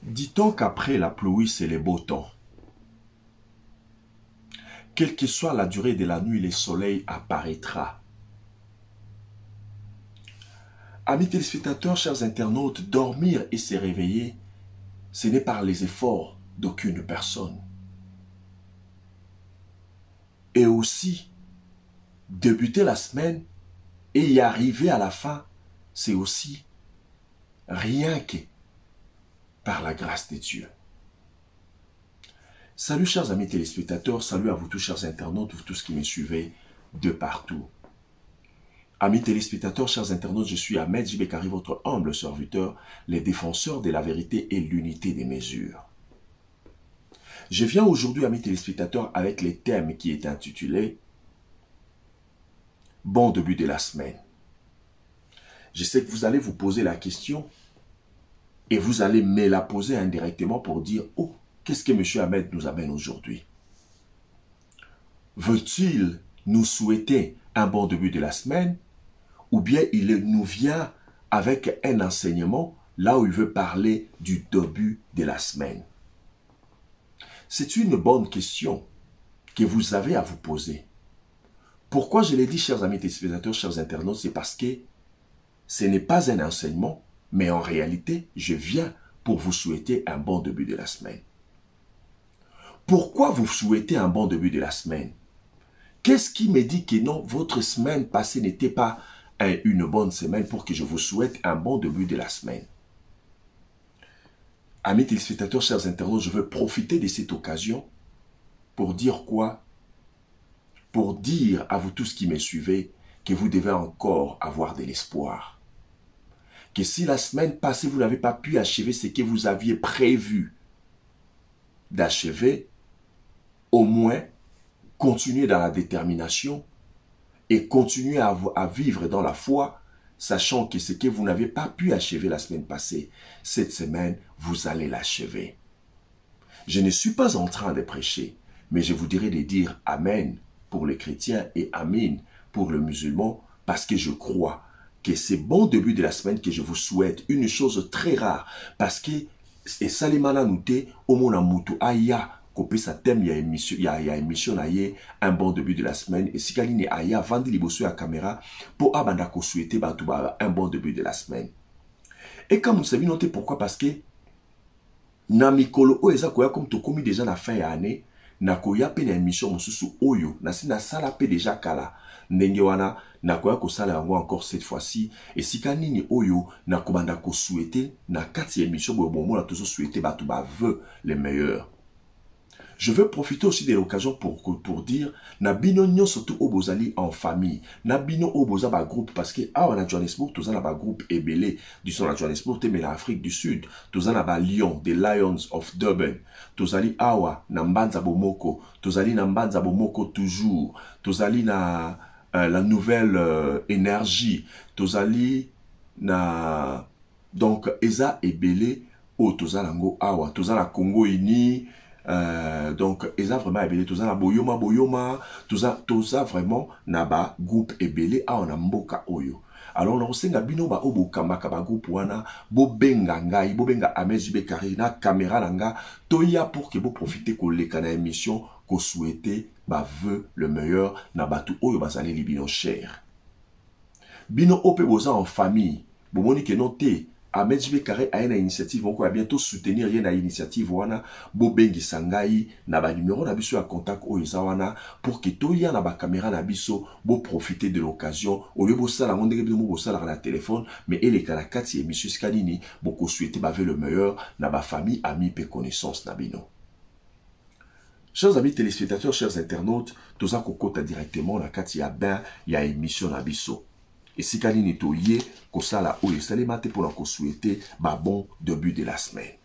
Dit-on qu'après la pluie, c'est le beau temps. Quelle que soit la durée de la nuit, le soleil apparaîtra. Amis téléspectateurs, chers internautes, dormir et se réveiller, ce n'est par les efforts d'aucune personne. Et aussi, débuter la semaine et y arriver à la fin, c'est aussi rien que par la grâce de Dieu. Salut chers amis téléspectateurs, salut à vous tous chers internautes, vous tous qui me suivez de partout. Amis téléspectateurs, chers internautes, je suis Ahmed Jibekari, votre humble serviteur, les défenseurs de la vérité et l'unité des mesures. Je viens aujourd'hui, amis téléspectateurs, avec le thème qui est intitulé « Bon début de la semaine ». Je sais que vous allez vous poser la question et vous allez me la poser indirectement pour dire « Oh, qu'est-ce que M. Ahmed nous amène aujourd'hui? Veut-il nous souhaiter un bon début de la semaine ou bien il nous vient avec un enseignement là où il veut parler du début de la semaine? » C'est une bonne question que vous avez à vous poser. Pourquoi je l'ai dit, chers amis téléspectateurs, chers internautes, c'est parce que ce n'est pas un enseignement, mais en réalité, je viens pour vous souhaiter un bon début de la semaine. Pourquoi vous souhaitez un bon début de la semaine? Qu'est-ce qui me dit que non, votre semaine passée n'était pas une bonne semaine pour que je vous souhaite un bon début de la semaine? Amis téléspectateurs, chers internautes, je veux profiter de cette occasion pour dire quoi? Pour dire à vous tous qui me suivez que vous devez encore avoir de l'espoir. Que si la semaine passée, vous n'avez pas pu achever ce que vous aviez prévu d'achever, au moins, continuez dans la détermination et continuez à vivre dans la foi, sachant que ce que vous n'avez pas pu achever la semaine passée, cette semaine, vous allez l'achever. Je ne suis pas en train de prêcher, mais je vous dirais de dire Amen pour les chrétiens et Amen pour le musulman, parce que je crois que c'est bon début de la semaine que je vous souhaite une chose très rare, parce que et salimana noté au mona mutu aya kopé sa thème ya émission na ye un bon début de la semaine et sikaline aya vandi liboso ya caméra pour abanda ko souhaiter batuba un bon début de la semaine. Et comme vous savez noter pourquoi, parce que na mikolo o eza koya comme to komi déjà na fin ya année na koya pe na émission mosusu oyo na sina sala pe déjà kala ndenge wana na koya ko sala yango encore cette fois-ci et sika nini oyo na kobanda ko souhaiter na kati émission bo bon na toujours souhaiter batu ba veut les meilleurs. Je veux profiter aussi de l'occasion pour dire na bino nyon surtout au bozali en famille na bino au boza ba groupe, parce que ah on a Johannesburg tous na ba groupe ebele du son la Johannesburg te mais l'Afrique du Sud tous na ba Lyon, the Lions of Durban, tous ali awa na Mbanza Bomoko, tous ali na Mbanza Bomoko toujours, tous ali na la nouvelle énergie, tous ali na donc eza ebele o tous alango awa tous la Congo Uni. Donc, ils ont vraiment ébélé, tous en boyoma, tous vraiment naba groupe ébélé à on mboka oyo. Alors, on sait que bino ba obo kamaka ba groupe wana, bo benga ngai, bo benga Ahmed Jibekari na caméra nanga, toya pour que vous profitez ko le kana émission, ko souhaitez ba veut le meilleur na batu oyo bazali libino cher. Bino ope boza en famille, bo moni ke noté. Ahmed Jibekari a une initiative, on va bientôt soutenir rien à initiative wana bo bengi sangai na ba numéro na biso à contact o wana pour que to ya na ba caméra na biso bo profiter de l'occasion au lieu bo sala ngondeke bo sala na téléphone mais ele kala kati émission skanini bo ko souhaiter ba le meilleur na ba famille amis pe connaissance na bino. Chers amis téléspectateurs, chers internautes, tous ça kokota directement na kati ya ben ya émission na biso. Et si Kalini toye, kosala oye salimate pour la souhaiter ba bon début de la semaine.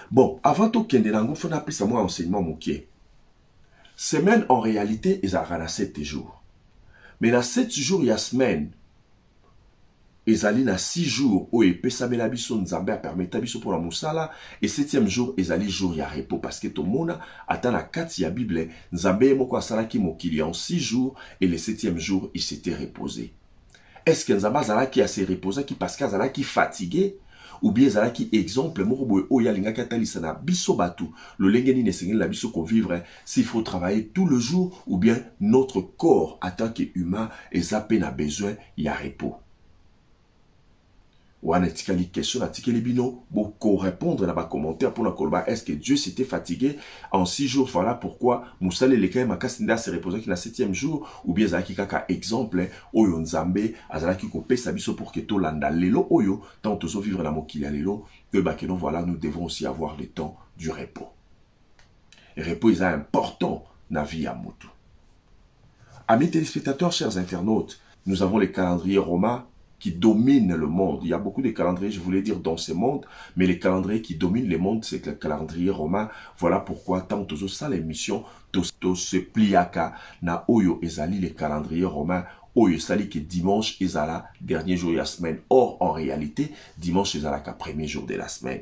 Bon, avant tout kende nango, faut n'appeler ça moi enseignement moké. Semaine en réalité, ils ont 7 jours. Mais dans 7 jours, il y a semaine. ezali na 6 jours oyo epesamela biso nzambe apermeta biso pour la musala et 7e jour ezali jour ya repos parce que tomona ata na kati ya Bible nzambe moko asalaki mokili en 6 jours et le 7e jour il s'était reposé. Est-ce que nzambe azalaki à se reposer parce qu'azalaki fatigué ou bien ezalaki exemple moko boye oyo alingaki atalisa na biso batu lolenge nini esengeli na biso kovivre s'il faut travailler tout le jour ou bien notre corps en tant qu'humain eza pe na besoin ya repos. Wana tikali question na tikeli bino beaucoup répondre na ba commentaire pour na koloba est-ce que Dieu s'était fatigué en 6 jours. Voilà pourquoi musale le kay makasi nda se reposer ki na 7e jour ou bien zaki kaka exemple oyo nzambe azalaki ko pesa biso pour que to landa lelo oyo tant tozo vivre na mokili ya lelo que ba que non voilà nous devons aussi avoir le temps du repos. Le repos est important na vie ya mutu. Amis téléspectateurs, chers internautes, nous avons les calendriers romains qui domine le monde. Il y a beaucoup de calendriers, je voulais dire, dans ce monde, mais les calendriers qui dominent le monde, c'est le calendrier romain. Voilà pourquoi, tant que ça, l'émission, tout se pliaka, na oyo ezali les calendriers romains, oyo sali que dimanche ezala, dernier jour de la semaine. Or, en réalité, dimanche ezala ka premier jour de la semaine.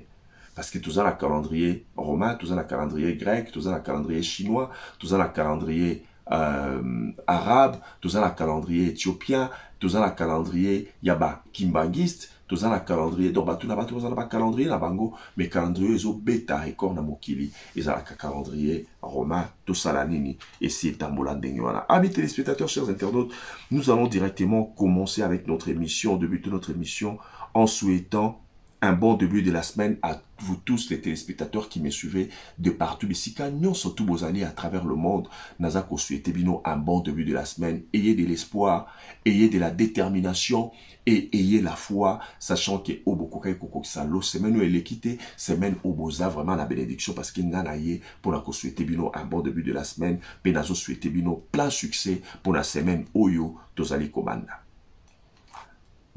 Parce que tout ça, le calendrier romain, tout ça, le calendrier grec, tout ça, le calendrier chinois, tout ça, le calendrier arabe, tout ça, le calendrier éthiopien, tout ça, le calendrier yaba kimbangiste, tout ça, le calendrier d'Orbatou, tout ça, le calendrier na bango, mais calendrier ils ont bêta record na mokili, ils ont le calendrier romain, tout ça, la nini, et c'est tambola d'engwana. Amis téléspectateurs, chers internautes, nous allons directement commencer avec notre émission, débuter notre émission en souhaitant un bon début de la semaine à vous tous les téléspectateurs qui me suivez de partout. Mais si nous surtout vos alliés à travers le monde, Nazako souhaitez bino un bon début de la semaine. Ayez de l'espoir, ayez de la détermination et ayez la foi, sachant que au bokokai kokokisalo semaine où elle est quittée, semaine où vous avez vraiment la bénédiction parce qu'il n'a naïe pour la souhaiter bino un bon début de la semaine. Penazo souhaitez bino plein succès pour la semaine oyo tozali komanda.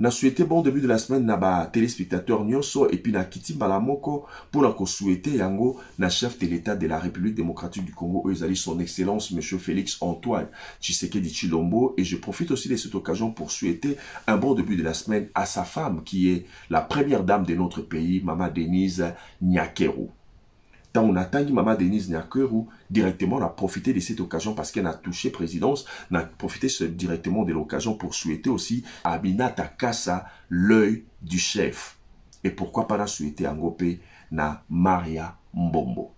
Na souhaité bon début de la semaine na ba téléspectateurs nyonso et puis na kiti balamoko pour la souhaiter yango na chef de l'État de la République démocratique du Congo ezali son excellence monsieur Félix Antoine Tshisekedi Tshilombo et je profite aussi de cette occasion pour souhaiter un bon début de la semaine à sa femme qui est la première dame de notre pays Maman Denise Nyakeru. Tant on attend Maman Denise Nyakeru, directement on a profité de cette occasion parce qu'elle a touché présidence, on a profité directement de l'occasion pour souhaiter aussi à Aminata Kassa l'œil du chef. Et pourquoi pas la souhaiter à Ngopé na Maria Mbombo.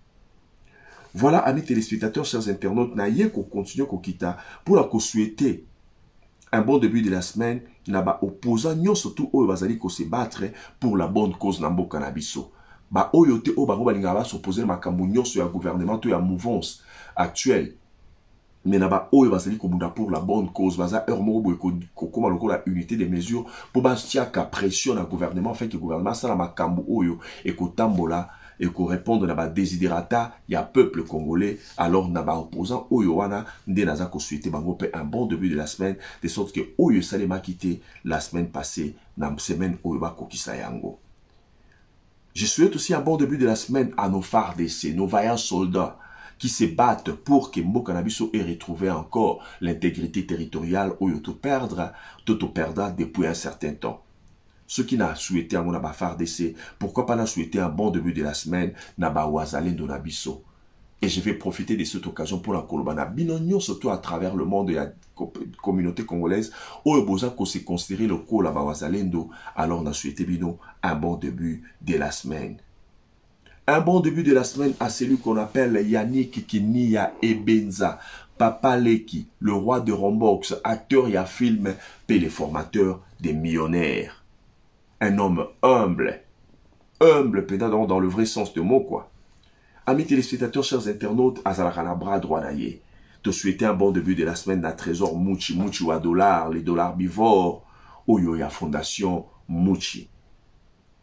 Voilà, amis téléspectateurs, chers internautes, na yé ko continue ko kita pour la souhaiter un bon début de la semaine, na ba opposant nyon surtout au bazali ko se battre pour la bonne cause na mboka na biso. Ba oyote o bango balinga ba s'opposer makambo nyonso ya gouvernement to ya mouvance actuelle mais na ba oyo bazali komunda pour la bonne cause baza heure moko ko koma lokola unité des mesures pour ba tiaka pression na gouvernement fait que gouvernement sala makambo oyo et ko tambola et ko répondre na ba desiderata ya peuple congolais alors na ba opposant oyo wana nde naza ko souhaiter bango pe un bon début de la semaine de sorte que oyo salema quitté la semaine passée na semaine oyo ba kokisa yango. Je souhaite aussi un bon début de la semaine à nos FARDC, nos vaillants soldats qui se battent pour que Mboka Nabiso ait retrouvé encore l'intégrité territoriale ou tout perdra depuis un certain temps. Ceux qui n'ont souhaité un bon FARDC, pourquoi pas n'a souhaité un bon début de la semaine Naba Wazalendo Nabiso. Et je vais profiter de cette occasion pour la Kolobana Binonio, surtout à travers le monde et la communauté congolaise, où le besoin qu'on s'est considéré le Kola Bawazalendo, alors on a souhaité Bino un bon début de la semaine. Un bon début de la semaine à celui qu'on appelle Yannick Kinia Ebenza, Papa Leki, le roi de Rombox, acteur et à film, et les formateurs des millionnaires. Un homme humble, pédant dans le vrai sens du mot, quoi. Amis téléspectateurs, chers internautes, Azalakana bras droit naïe. Te souhaiter un bon début de la semaine d'un trésor Mouchi ou à dollars, les dollars bivores, Oyoya Fondation Mouchi.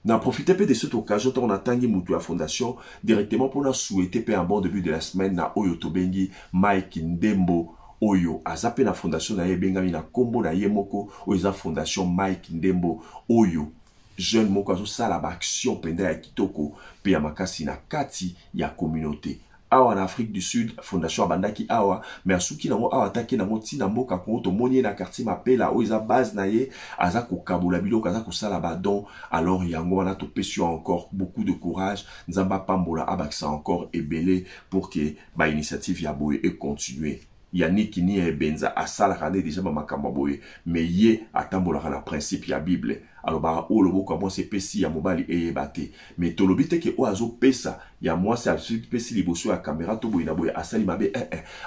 N'a profité peu de cette occasion, on a tangi Moutou à Fondation, directement pour nous souhaiter un bon début de la semaine, na Oyo Tobengi, Mike Ndembo, Oyo, Azapé na Fondation na Yebengami na Kombo na Yemoko, Oyo Fondation Mike Ndembo, Oyo. Jeune moko azo sala ba action penda ya kitoko pe ya makasi na kati ya communauté awa en Afrique du Sud fondation abandaki awa mais asuki nango awa ataki nango tina mboka Congo to moni na quartier mapela o eza base na ye aza ko kabola biloko aza ko sala ba don alors yango wana to pesio encore beaucoup de courage nzamba pambola abakisa encore ebele pour que ba initiative ya boye et continuer Yannick ni benza asala kane déjà ba makambo boye mais ye atambola na principe ya Bible alors ba o lobo kwa moi c'est pesi ya mobali e bate mais to lobite ke o azo pesa ya moi c'est absolument pesi liboso ya caméra to boye na boye asali mabe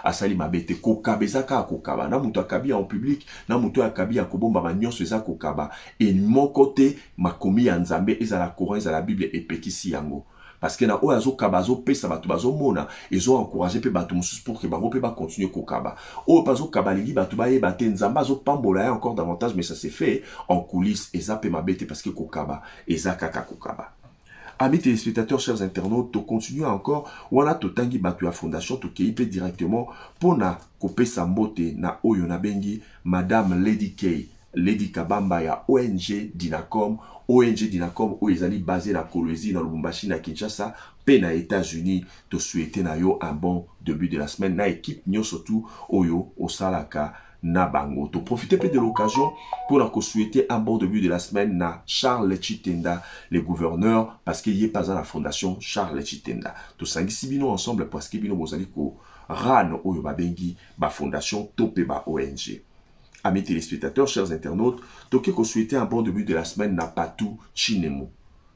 asali mabe te ko kabeza ka ko kaba na muto akabi en public na muto akabi ya kobomba manyonso eza ko kaba et mon côté makomi ya nzambe ezala courant ezala Bible epekisi yango. Parce que na oyazo kabazo pesa batu bazo mona ils ont encouragé pe batu mususu pour que bango pe ba continuer ko kaba o bazo kabalingi batu ba yeba te nzamba zo pambola encore davantage mais ça s'est fait en coulisses et ça pe mabete parce que ko kaba et ça kaka ko kaba. Amis téléspectateurs, chers internautes, to continue encore wana to tangi batu ya fondation to keipe directement pona ko pesa mbote na oyo na bengi Madame Lady K Lady Kabamba ya ONG Dinacom où ils allaient baser la Kolwezi dans Lubumbashi na Kinshasa pe na États-Unis to souhaiter na yo un bon début de la semaine na équipe nyo surtout oyo osalaka na bango to profiter peu de l'occasion pour la souhaiter un bon début de la semaine na Charles Chitenda le gouverneur parce qu'il y est pas dans la fondation Charles Chitenda to sangisi bino ensemble parce que bino bozali ko ran oyo babengi ba fondation topé ba ONG. Amis téléspectateurs, chers internautes, Toké qu'on souhaitait un bon début de la semaine n'a pas tout Chinemo.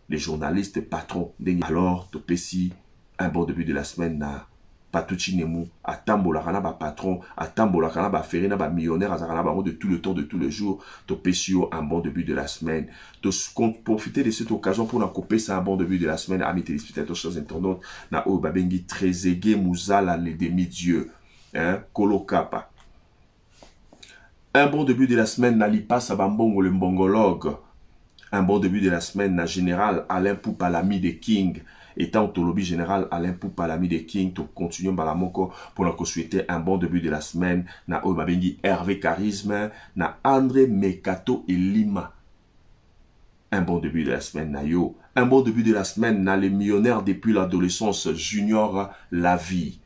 Les journalistes patrons. Alors, Topesi, un bon début de la semaine n'a pas tout Chinemo. À Tambola, ba patron, à Tambola, ba ferina, ba millionnaire, à Zarana, de tout le temps, de tous les jours. Topesi, un bon début de la semaine. Profiter de cette occasion pour nous couper ça un bon début de la semaine. Amis téléspectateurs, chers internautes, na o babengi Trezege Mouzala, les demi-dieux. Hein, Kolokapa. Un bon début de la semaine, Nalipa Sabambongo, le mbongologue. Un bon début de la semaine, na général Alain Poupa, l'ami de King. Étant au lobby général Alain Poupa, l'ami de King, to continuons balamoko pour nous souhaiter un bon début de la semaine. Na Obabengi Hervé Charisme, na André Mekato et Lima. Un bon début de la semaine, na yo. Un bon début de la semaine, na les millionnaires depuis l'adolescence, Junior La Vie.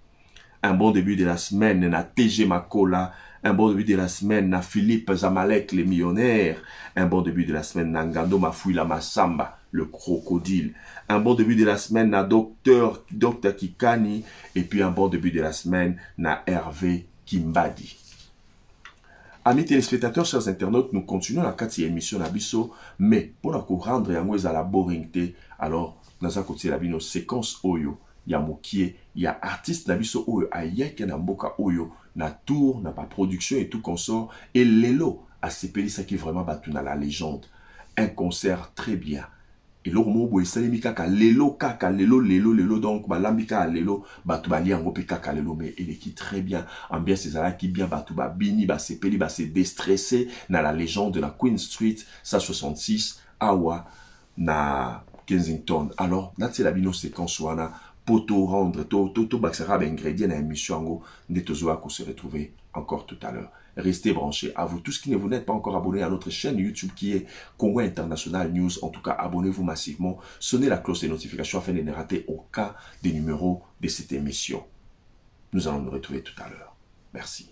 Un bon début de la semaine, na TG Makola. Un bon début de la semaine, na Philippe Zamalek, les millionnaires. Un bon début de la semaine, na Ngando Mafouila Massamba, le crocodile. Un bon début de la semaine, na Docteur Kikani. Et puis un bon début de la semaine, na Hervé Kimbadi. Amis téléspectateurs, chers internautes, nous continuons la 4e émission d'Abisso. Mais pour nous rendre à la boringté, alors, dans un côté, la bino séquence Oyo. Ya mokie, ya artiste nabiso oyo ayeke na mboka oyo na tour, na pas production et tout consort et lelo a sepeli ça qui vraiment batu na la légende. Un concert très bien. Et lo mo boy salimi kaka lelo donc balambi ka lelo batu bali yango pe kaka lelo mais il est très bien. Ambiance ezala ki bien batu ba bini ba sepeli ba se déstresser na la légende de la Queen Street 166 awa na Kensington. Alors, nati la bino séquence wana poto rendre to baxera ingrédients à émission netozoa qu'on se retrouver encore tout à l'heure. Restez branchés. À vous tous qui ne vous n'êtes pas encore abonnés à notre chaîne YouTube qui est Congo International News. En tout cas, abonnez-vous massivement. Sonnez la cloche des notifications afin de ne rater aucun des numéros de cette émission. Nous allons nous retrouver tout à l'heure. Merci.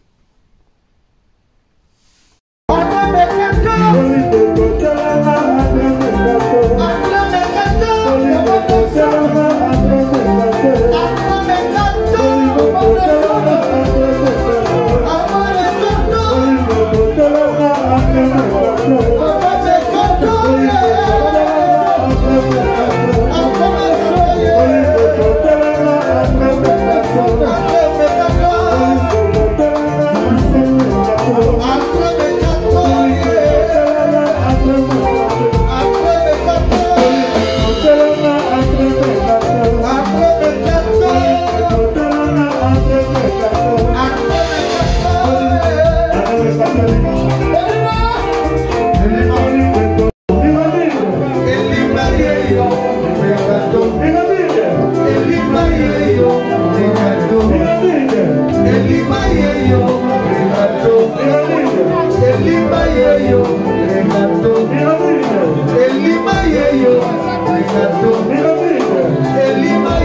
Elima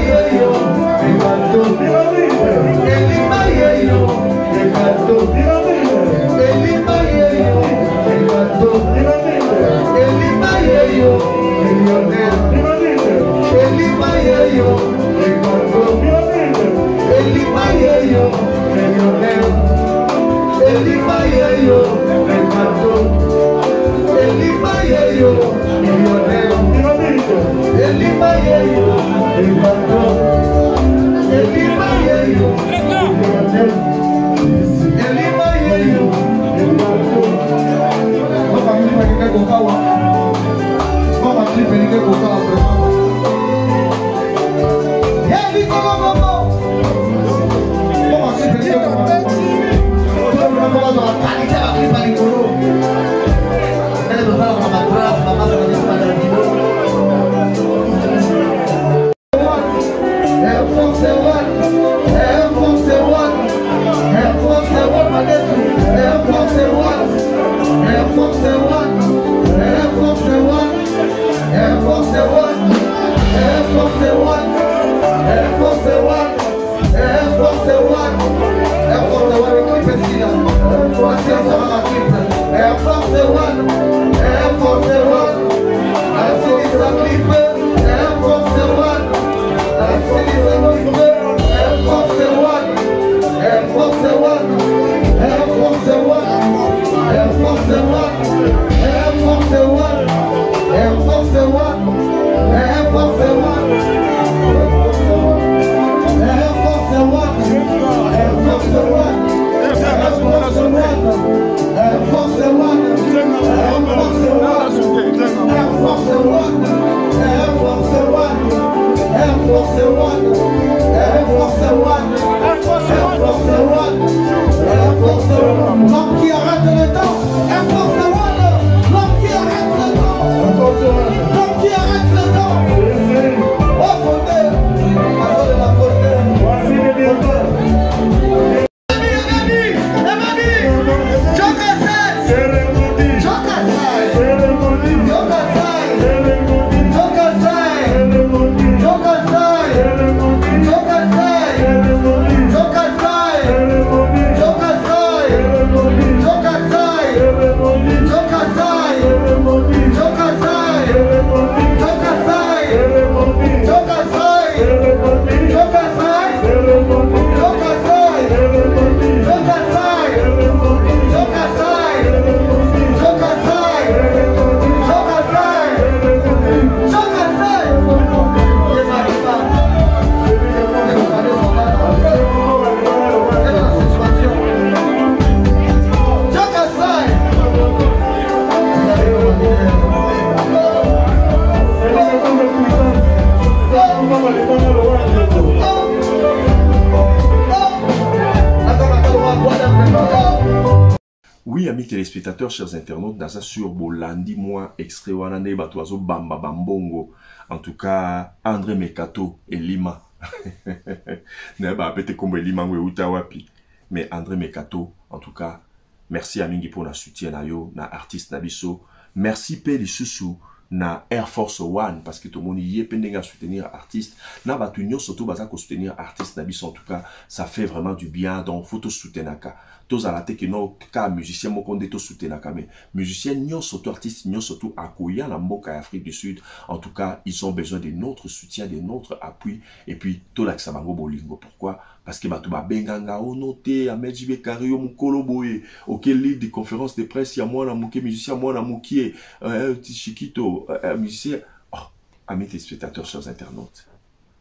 Oui, amis téléspectateurs, chers internautes, dans ça sur Bolandi, moi, extrait Wanane Batoazo Bamba Bambongo. En tout cas, André Mekato et Lima. Neba peut-être comme Lima ou Utawapi. Mais André Mekato, en tout cas, merci à Mingi pour la soutien na yo, na artiste Nabiso. Merci Peli Susu na Air Force One parce que tout le monde y est pendant à soutenir artiste. Na batunyo surtout baza ko soutenir artiste Nabiso. En tout cas, ça fait vraiment du bien. Donc, faut tout soutenir. Tous à la tête que nos cas musiciens mokonde to soutenaka mais musiciens nyo surtout artistes nyo surtout akoya la mboka Afrique du Sud. En tout cas, ils ont besoin de notre soutien, de notre appui et puis tout la sabango bolingo. Pourquoi? Parce que batuba benganga onoté amejibe kario mukolo boye auquel lead de conférence de presse ya moi na muké musicien moi na mukie Chiquito musicien. Oh, amis téléspectateurs, chers internautes.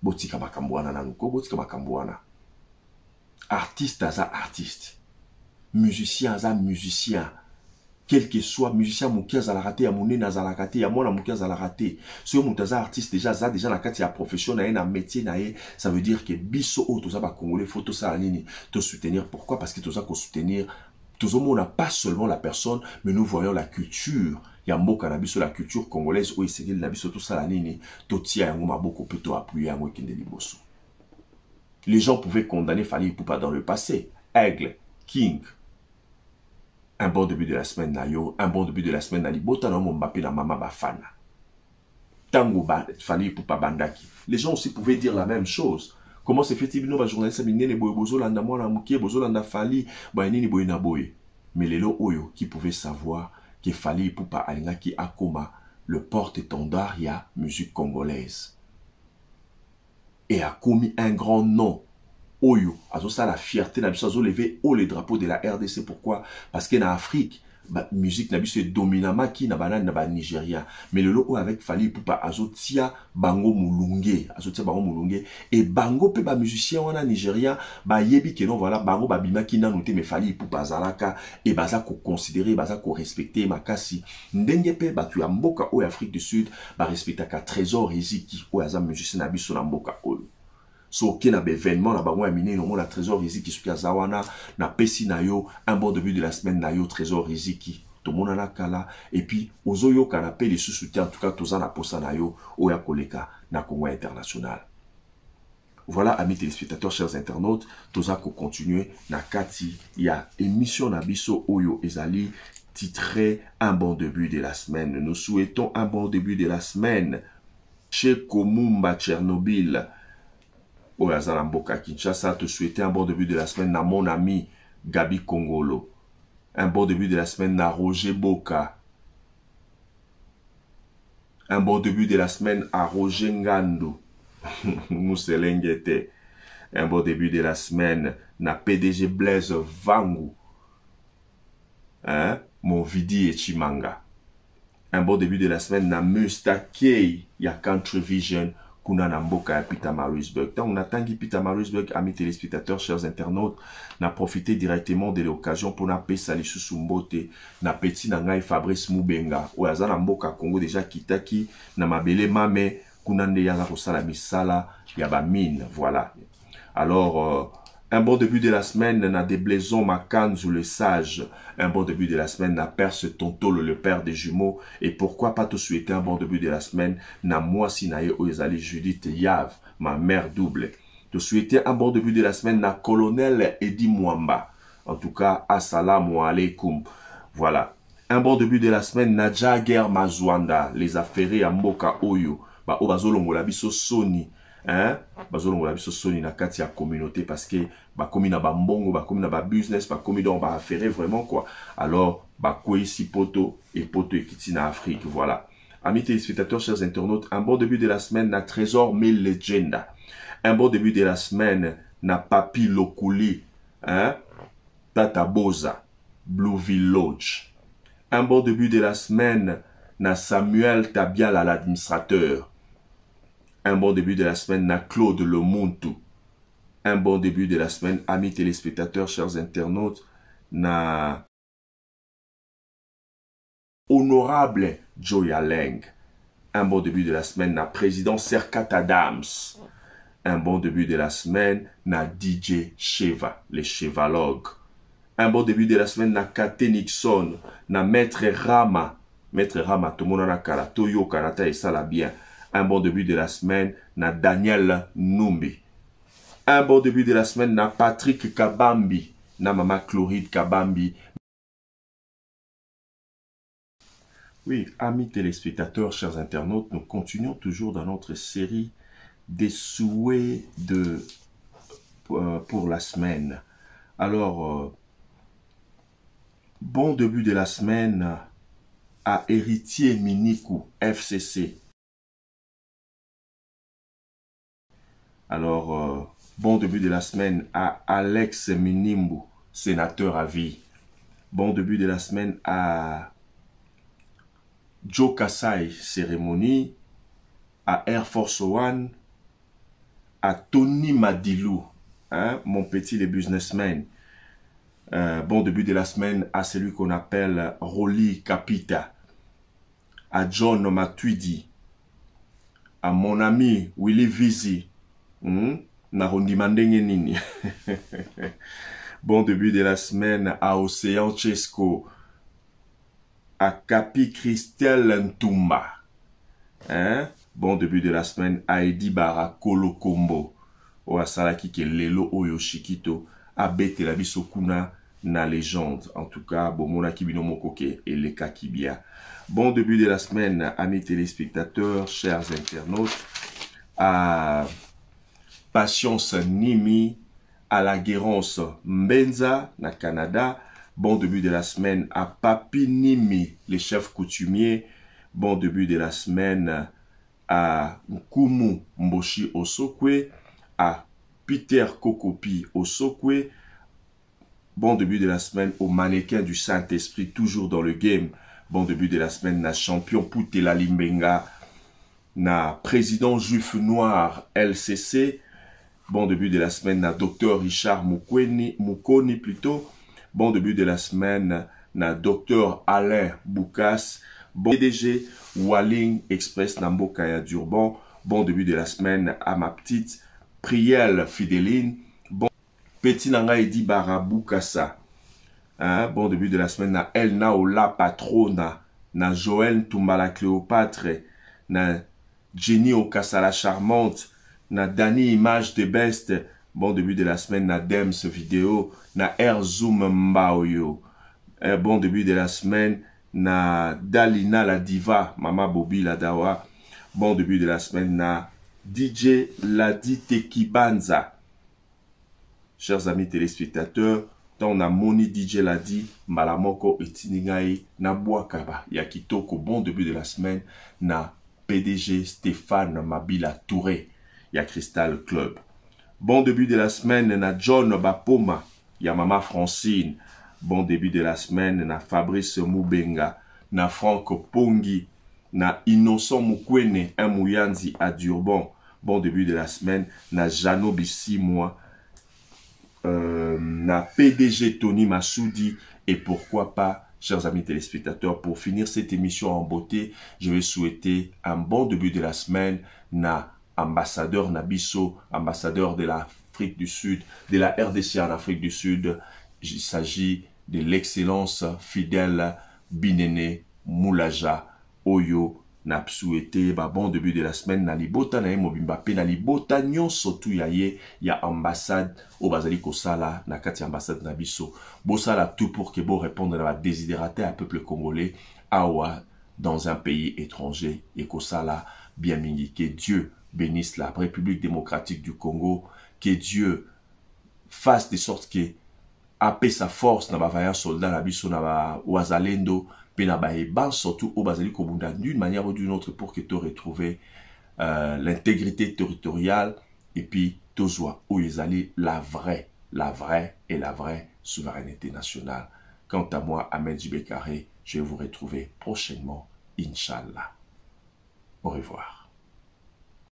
Botika makambuana na nuko botika makambuana. Artiste aza artiste. Musicien aza musicien. Quel que soit musicien mouki azala raté ya mouné nazala raté ya mona mouki azala raté. Si on mutaza artiste déjà za déjà na kati ya profession na na métier na ça veut dire que biso o toza ba congolais faut to ça nini to soutenir. Pourquoi? Parce que toza ko soutenir tout le monde n'a pas seulement la personne mais nous voyons la culture. Ya mboka na biso la culture congolaise o esengeli na biso to ça la nini to tia yango maboko pe to appuyer yango ekende liboso. Les gens pouvaient condamner Fally Ipupa dans le passé. Aigle, King. Un bon début de la semaine na yo, un bon début de la semaine na libota na Mbappé na mama bafana. Tango ba Fally Ipupa bandaki. Les gens aussi pouvaient dire la même chose. Comment se fait-il no ba journaliste binene boy bozolanda mwana mukie bozolanda Fally ba nini boy na boy. Mais les lo oyo qui pouvaient savoir que Fally Ipupa alingaki akoma le porte-étendard ya musique congolaise. Et a commis un grand nom. Oyo, ça la fierté n'a pas levé haut les drapeaux de la RDC. Pourquoi? Parce que dans Afrique, la musique n'a pas dominamment qui n'a pas Nigeria. Mais le lot avec Fally Ipupa azotia bango mulunge, azotia bango mulunge et bango pe ba musicien wana Nigeria ba yebi que non voilà bango ba bima qui n'a noté mais Fally Ipupa zalaka et baza ko considérer baza ko respecter makasi ndenge pe ba tu ya mboka o Afrique du Sud ba respecter ka trésor riziki o aza musicien na biso na mboka o. So qui n'a événement na bango amine no la trésor riziki suki zawana na pesi na yo un bon début de la semaine na yo trésor riziki to mona na kala et puis ozoyo kanapé les soutien en tout cas toza na posa na yo oya koleka na Congo international. Voilà amis téléspectateurs, chers internautes, toza ko continuer na kati ya émission na biso oyo ezali titré un bon début de la semaine. Nous souhaitons un bon début de la semaine chez Komumba Tchernobyl. Oyazala Mboka Kinshasa, te souhaiter un bon début de la semaine à mon ami Gabi Kongolo. Un bon début de la semaine à Roger Boka. Un bon début de la semaine à Roger Ngando. Mousselengete. Un bon début de la semaine na PDG Blaise Vangu. Hein? Mon Vidi et Chimanga. Un bon début de la semaine na Mustakei ya Country Vision kuna na mboka ya Peter Marisburg. Tant on attend Peter Marisburg, amis téléspectateurs, chers internautes, n'a profité directement de l'occasion pour na pesa lisusu mbote na petit na ngai Fabrice Mubenga. Oyaza na mboka Congo déjà kitaki na mabele mame kuna nde yaza kosala misala ya ba mine. Voilà. Alors un bon début de la semaine na Déblaison Makanzu le sage. Un bon début de la semaine na Perse Tontolo le père des jumeaux. Et pourquoi pas te souhaiter un bon début de la semaine na moi Sinaye Oyezali Judith Yav, ma mère double. Te souhaiter un bon début de la semaine na Colonel Edi Mwamba. En tout cas, assalamu alaikum. Voilà. Un bon début de la semaine na Jagger Mazwanda, les affairés à Mboka Oyo. Ba Obazolongo la biso Sony. Hein? Bazolo la biso soni na kati ya communauté parce que ba komi na ba mbongo, ba komi na ba business, ba komi donc ba affaire vraiment quoi. Alors ba ko ici poto et ekiti na Afrique, voilà. Amis téléspectateurs, chers internautes, un bon début de la semaine na Trésor Mille Legenda. Un bon début de la semaine na Papi Lokuli, hein? Tata Boza, Blueville Lodge. Un bon début de la semaine na Samuel Tabial à l'administrateur. Un bon début de la semaine na Claude Lemuntu. Un bon début de la semaine, amis téléspectateurs, chers internautes, na Honorable Joya Leng. Un bon début de la semaine na Président Serkat Adams. Un bon début de la semaine na DJ Sheva, les chevalogues. Un bon début de la semaine na Kate Nixon, na Maître Rama. Maître Rama, tout le monde a kara, Toyo Karata et ça la bien. Un bon début de la semaine na Daniel Numbi. Un bon début de la semaine na Patrick Kabambi, na Mama Chloride Kabambi. Oui, amis téléspectateurs, chers internautes, nous continuons toujours dans notre série des souhaits pour la semaine. Alors, bon début de la semaine à Héritier Minikou, FCC. Alors, bon début de la semaine à Alex Minimbu, sénateur à vie. Bon début de la semaine à Joe Kasai, cérémonie. À Air Force One. À Tony Madilou, hein, mon petit les businessmen. Bon début de la semaine à celui qu'on appelle Rolly Capita. À John Matuidi. À mon ami Willy Vizi. Nini. Bon début de la semaine à Océan Chesco. À Capi Christelle Ntumba. Hein? Bon début de la semaine à Edi Bara Kolo Kombo. O Asalaki ke Lelo Oyoshikito. A Bete la Bisokuna na légende. En tout cas, Bomona Kibino Mokoke et Leka Kibia. Bon début de la semaine, amis téléspectateurs, chers internautes. À Patience Nimi, à la Guérance Mbenza, na Canada. Bon début de la semaine à Papi Nimi, les chefs coutumiers. Bon début de la semaine à Nkumu Mboshi Osokwe, à Peter Kokopi Osokwe. Bon début de la semaine au mannequin du Saint-Esprit, toujours dans le game. Bon début de la semaine na champion Poutela Limbenga, na président juif noir LCC. Bon début de la semaine na docteur Richard Moukoni plutôt. Bon début de la semaine na docteur Alain Boukas. Bon PDG Walling Express Nambokaya Durban. Bon début de la semaine à ma petite Prielle Fidéline. Bon petit nanga Edi Baraboukassa. Hein? Bon début de la semaine na Elna Ola Patrona. Na Joël Tumbala Cléopâtre. Na Jenny Okassa la Charmante. Na Dani Image de Best. Bon début de la semaine na Dems Vidéo. Na Air Zoom Mbaoyo. Un bon début de la semaine. Na Dalina la diva, Mama Bobby la dawa. Bon début de la semaine. Na DJ Ladi Tekibanza. Chers amis téléspectateurs, tant on a Moni DJ Ladi, Malamoko et Tiningaï, na Boakaba, Yakitoko, bon début de la semaine, na PDG Stéphane Mabila Touré, ya Crystal Club. Bon début de la semaine, na John Bapoma, ya Mama Francine. Bon début de la semaine, na Fabrice Moubenga, na Franck Pongi, na Innocent Mukwene, un Mouyanzi à Durban. Bon début de la semaine, na Jano Bissimwa, na PDG Tony Massoudi. Et pourquoi pas, chers amis téléspectateurs, pour finir cette émission en beauté, je vais souhaiter un bon début de la semaine na ambassadeur Nabiso, ambassadeur de l'Afrique du Sud, de la RDC en Afrique du Sud. Il s'agit de l'excellence fidèle Binene Moulaja Oyo. Na souhaité bon début de la semaine na libota na mobimba pe na libota nyonso tu ya ambassade au bazali kosala na kati ambassade na biso bosala tout pour que bon répondre à la désidératé à peuple congolais awa dans un pays étranger et kosala bien mingi. Que Dieu bénisse la République démocratique du Congo, que Dieu fasse de sorte que apé sa force na bavaya soldat na biso na ba wazalendo pe na baeba surtout au bazali kobunda d'une manière ou d'une autre pour que tu retrouves l'intégrité territoriale et puis tozwa ou ezali la vraie souveraineté nationale. Quant à moi, Ahmed Jibekare, je vais vous retrouver prochainement, Inch'Allah. Au revoir.